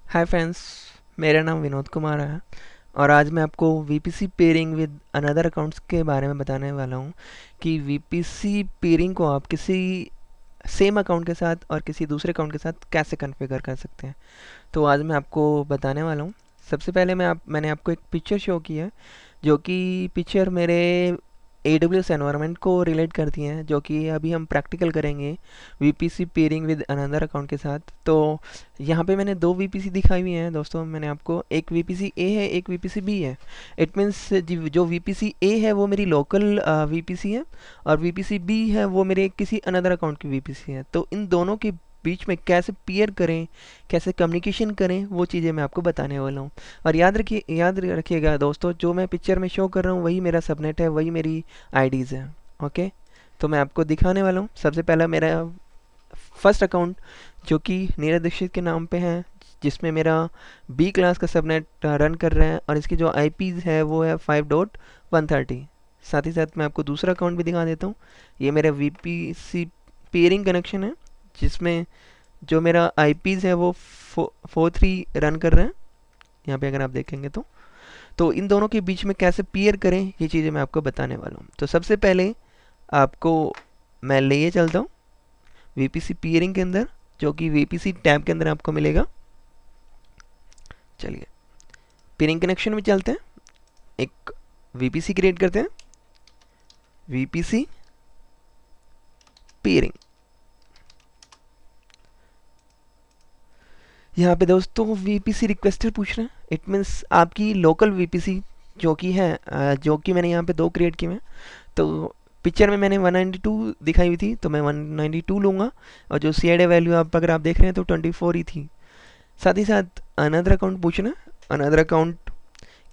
Hi friends, मेरा नाम विनोद कुमार है और आज मैं आपको VPC pairing with another accounts के बारे में बताने वाला हूँ कि वीपीसी पेयरिंग को आप किसी सेम अकाउंट के साथ और किसी दूसरे अकाउंट के साथ कैसे कॉन्फ़िगर कर सकते हैं। तो आज मैं आपको बताने वाला हूँ। सबसे पहले मैंने आपको एक पिक्चर शो की है, जो कि पिक्चर मेरे AWS एनवायरनमेंट को रिलेट करती हैं, जो कि अभी हम प्रैक्टिकल करेंगे VPC pairing with another account के साथ। तो यहाँ पे मैंने दो वीपीसी दिखाई हुई हैं दोस्तों। मैंने आपको एक वीपीसी ए है, एक वीपीसी बी है। इट मीन्स जो वीपीसी ए है वो मेरी लोकल वीपीसी है और वीपीसी बी है वो मेरे किसी अनदर अकाउंट की वीपीसी है। तो इन दोनों के बीच में कैसे पेयर करें, कैसे कम्युनिकेशन करें, वो चीज़ें मैं आपको बताने वाला हूँ। और याद रखिएगा दोस्तों, जो मैं पिक्चर में शो कर रहा हूँ वही मेरा सबनेट है, वही मेरी आईडीज़ हैं। ओके, तो मैं आपको दिखाने वाला हूँ। सबसे पहला मेरा फर्स्ट अकाउंट जो कि नीरज दीक्षित के नाम पे है, जिसमें मेरा बी क्लास का सबनेट रन कर रहा है और इसकी जो आईपीज़ है वो है 5.130। साथ ही साथ मैं आपको दूसरा अकाउंट भी दिखा देता हूँ। ये मेरा वीपीसी पेयरिंग कनेक्शन है, जिसमें जो मेरा आईपीज़ है वो 4.3 रन कर रहे हैं। यहाँ पे अगर आप देखेंगे तो इन दोनों के बीच में कैसे पेयर करें, ये चीज़ें मैं आपको बताने वाला हूँ। तो सबसे पहले आपको मैं ले चलता हूँ वीपीसी पेयरिंग के अंदर, जो कि वीपीसी टैब के अंदर आपको मिलेगा। चलिए पेयरिंग कनेक्शन में चलते हैं, एक वीपीसी क्रिएट करते हैं, वीपीसी पेयरिंग। यहाँ पे दोस्तों वीपीसी रिक्वेस्टर पूछ रहे हैं। इट मीन्स आपकी लोकल वीपीसी जो कि है, जो कि मैंने यहाँ पे दो क्रिएट किए हैं। तो पिक्चर में मैंने 192 दिखाई हुई थी, तो मैं 192 लूँगा। और जो सी आई डी वैल्यू अगर आप देख रहे हैं तो 24 ही थी। साथ ही साथ अनदर अकाउंट पूछना, अनदर अकाउंट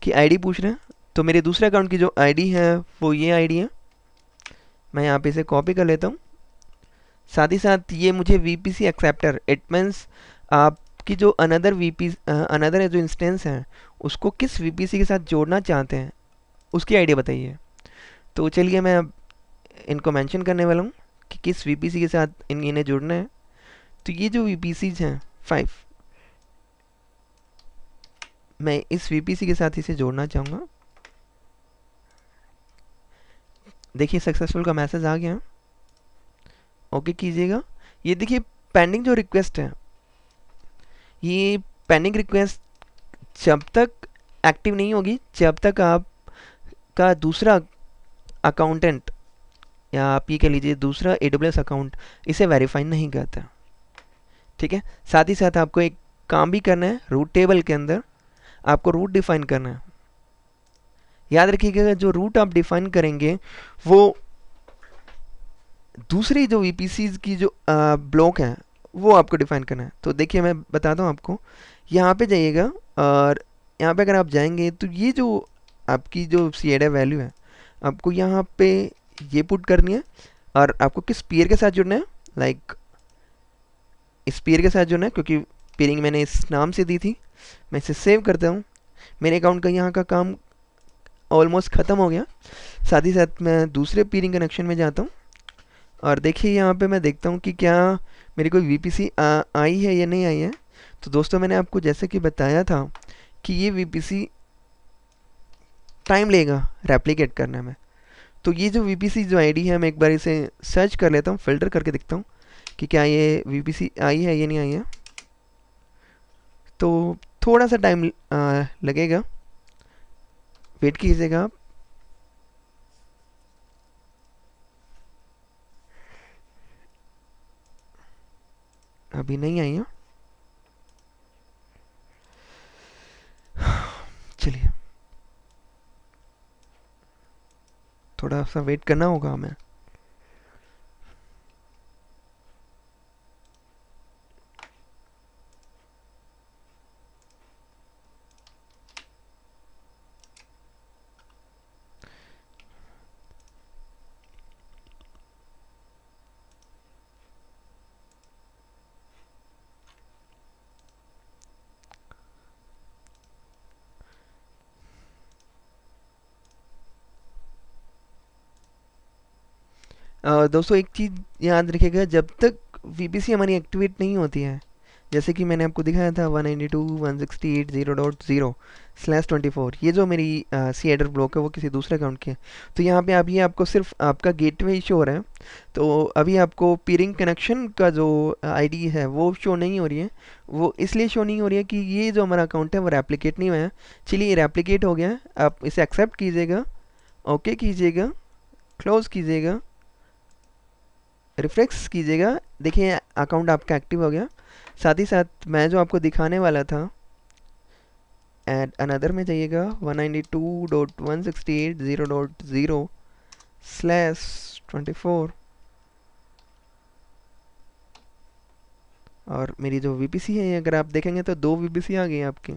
की आईडी पूछ रहे हैं। तो मेरे दूसरे अकाउंट की जो आईडी है वो ये आईडी है। मैं यहाँ पे इसे कॉपी कर लेता हूँ। साथ ही साथ ये मुझे वीपीसी एक्सेप्टर, इट मीन्स आपकी जो अनदर वीपी अनदर जो इंस्टेंस है उसको किस वीपीसी के साथ जोड़ना चाहते हैं, उसकी आईडी बताइए। तो चलिए मैं अब इनको मेंशन करने वाला हूँ कि किस वीपीसी के साथ इन्हें जुड़ना है। तो ये जो वीपीसीज हैं 5, मैं इस वीपीसी के साथ इसे जोड़ना चाहूँगा। देखिए सक्सेसफुल का मैसेज आ गया, ओके कीजिएगा। ये देखिए पेंडिंग जो रिक्वेस्ट है, ये पेंडिंग रिक्वेस्ट जब तक एक्टिव नहीं होगी, जब तक आपका दूसरा अकाउंटेंट या आप ये कह लीजिए दूसरा AWS अकाउंट इसे वेरीफाई नहीं करता। ठीक है, साथ ही साथ आपको एक काम भी करना है। रूट टेबल के अंदर आपको रूट डिफाइन करना है। याद रखिएगा जो रूट आप डिफाइन करेंगे वो दूसरी जो वीपीसीज की जो ब्लॉक है वो आपको डिफाइन करना है। तो देखिए मैं बताता हूँ आपको। यहाँ पे जाइएगा और यहाँ पे अगर आप जाएंगे तो ये जो आपकी जो सी वैल्यू है, आपको यहाँ पे ये पुट करनी है और आपको किस पेयर के साथ जुड़ना है। लाइक इस पेयर के साथ जुड़ना है, क्योंकि पेयरिंग मैंने इस नाम से दी थी। मैं इसे सेव करता हूँ। मेरे अकाउंट का यहाँ का काम ऑलमोस्ट ख़त्म हो गया। साथ ही साथ मैं दूसरे पेयरिंग कनेक्शन में जाता हूँ और देखिए यहाँ पे मैं देखता हूँ कि क्या मेरी कोई वीपीसी आई है या नहीं आई है। तो दोस्तों मैंने आपको जैसे कि बताया था कि ये वीपीसी टाइम लेगा रेप्लिकेट करने में। तो ये जो वीपीसी जो आईडी है, मैं एक बार इसे सर्च कर लेता हूँ, फिल्टर करके देखता हूँ कि क्या ये वीपीसी आई है या नहीं आई है। तो थोड़ा सा टाइम लगेगा, वेट कीजिएगा आप। अभी नहीं आई है, चलिए थोड़ा सा वेट करना होगा हमें। दोस्तों एक चीज़ याद रखिएगा, जब तक वीपीसी हमारी एक्टिवेट नहीं होती है, जैसे कि मैंने आपको दिखाया था 192.168.0.0/24, ये जो मेरी सी एडर ब्लॉक है वो किसी दूसरे अकाउंट की है। तो यहाँ पे अभी आपको सिर्फ आपका गेटवे ही शो हो रहा है। तो अभी आपको पीरिंग कनेक्शन का जो आईडी है वो शो नहीं हो रही है। वो इसलिए शो नहीं हो रही है कि ये जो हमारा अकाउंट है वो रेप्लिकेट नहीं हुआ है। चलिए, ये रेप्लिकेट हो गया है, आप इसे एक्सेप्ट कीजिएगा, ओके कीजिएगा, क्लोज कीजिएगा, रिफ्रेश कीजिएगा। देखिए, अकाउंट आपका एक्टिव हो गया। साथ ही साथ मैं जो आपको दिखाने वाला था, एड अनदर में जाइएगा, 192.168.0.0/24, और मेरी जो वीपीसी है अगर आप देखेंगे तो 2 वीपीसी आ गई है आपकी,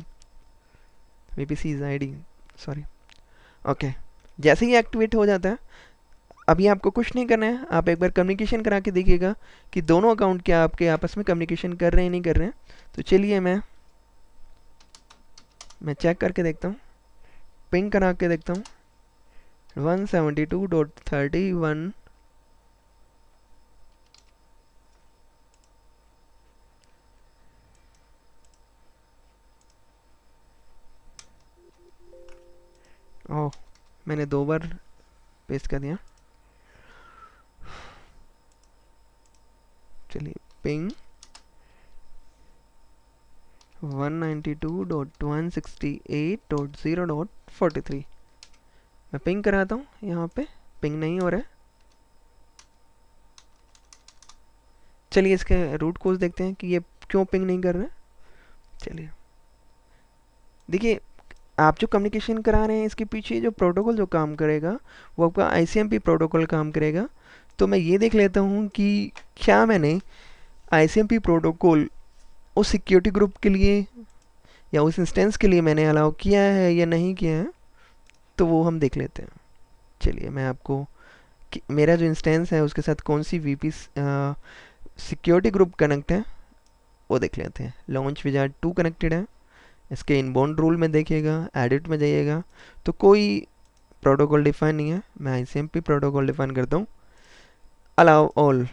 VPC is ID, sorry. Okay, जैसे ही एक्टिवेट हो जाता है, अभी आपको कुछ नहीं करना है, आप एक बार कम्युनिकेशन करा के देखिएगा कि दोनों अकाउंट क्या आपके आपस में कम्युनिकेशन कर रहे हैं नहीं कर रहे हैं। तो चलिए मैं चेक करके देखता हूँ, पिंग करा के देखता हूँ 172.31। ओह, मैंने 2 बार पेस्ट कर दिया। चलिए, पिंग 192.168.0.43, मैं पिंग कराता हूँ। यहाँ पे पिंग नहीं हो रहा है। चलिए, इसके रूट कोज देखते हैं कि ये क्यों पिंग नहीं कर रहा है। चलिए, देखिए, आप जो कम्युनिकेशन करा रहे हैं इसके पीछे जो प्रोटोकॉल जो काम करेगा वो आपका आईसीएमपी प्रोटोकॉल काम करेगा। तो मैं ये देख लेता हूँ कि क्या मैंने आईसीएमपी प्रोटोकॉल उस सिक्योरिटी ग्रुप के लिए या उस इंस्टेंस के लिए मैंने अलाउ किया है या नहीं किया है, तो वो हम देख लेते हैं। चलिए, मैं आपको मेरा जो इंस्टेंस है उसके साथ कौन सी वीपी सिक्योरिटी ग्रुप कनेक्ट है वो देख लेते हैं। लॉन्च विजार्ड 2 कनेक्टेड है। इसके इनबाउंड रूल में देखिएगा, एडिट में जाइएगा तो कोई प्रोटोकॉल डिफाइन नहीं है। मैं आईसीएमपी प्रोटोकॉल डिफाइन करता हूँ, अलाउ ऑल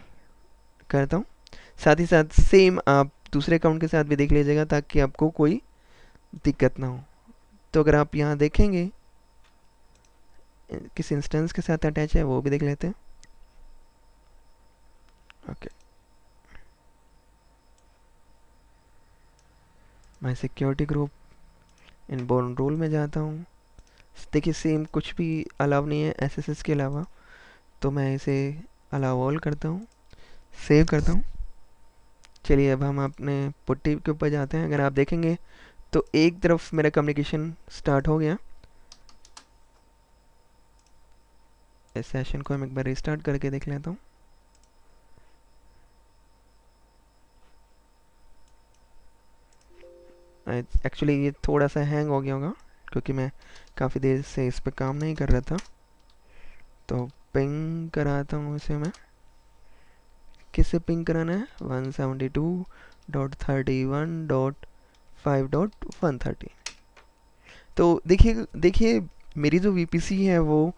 करता हूँ। साथ ही साथ सेम आप दूसरे अकाउंट के साथ भी देख लीजिएगा ताकि आपको कोई दिक्कत ना हो। तो अगर आप यहाँ देखेंगे किस इंस्टेंस के साथ अटैच है वो भी देख लेते हैं। ओके, मैं सिक्योरिटी ग्रुप इनबाउंड रूल में जाता हूँ। देखिए, सेम कुछ भी अलाउ नहीं है एसएसएस के अलावा, तो मैं इसे अलाउ ऑल करता हूँ, सेव करता हूँ। चलिए, अब हम अपने पुट्टी के ऊपर जाते हैं। अगर आप देखेंगे तो एक तरफ मेरा कम्युनिकेशन स्टार्ट हो गया। इस सेशन को हम एक बार रिस्टार्ट करके देख लेता हूँ। एक्चुअली ये थोड़ा सा हैंग हो गया होगा क्योंकि मैं काफ़ी देर से इस पर काम नहीं कर रहा था। तो पिंग कराता हूँ इसे मैं। किससे पिंग कराना है? 172.31.5.130। तो देखिए देखिए, मेरी जो वीपीसी है वो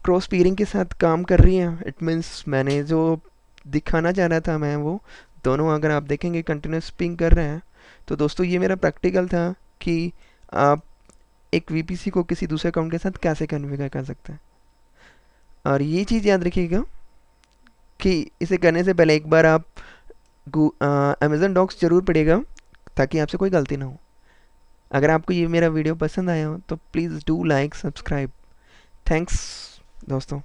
क्रॉस पीरिंग के साथ काम कर रही है। इट मीन्स मैंने जो दिखाना चाह रहा था मैं वो दोनों अगर आप देखेंगे कंटिन्यूस पिंग कर रहे हैं। तो दोस्तों, ये मेरा प्रैक्टिकल था कि आप एक वीपीसी को किसी दूसरे अकाउंट के साथ कैसे कन्फिगर कर सकते हैं। और ये चीज़ याद रखिएगा कि इसे करने से पहले एक बार आप अमेजन डॉक्स ज़रूर पढ़िएगा ताकि आपसे कोई गलती ना हो। अगर आपको ये मेरा वीडियो पसंद आया हो तो please do like subscribe. Thanks दोस्तों।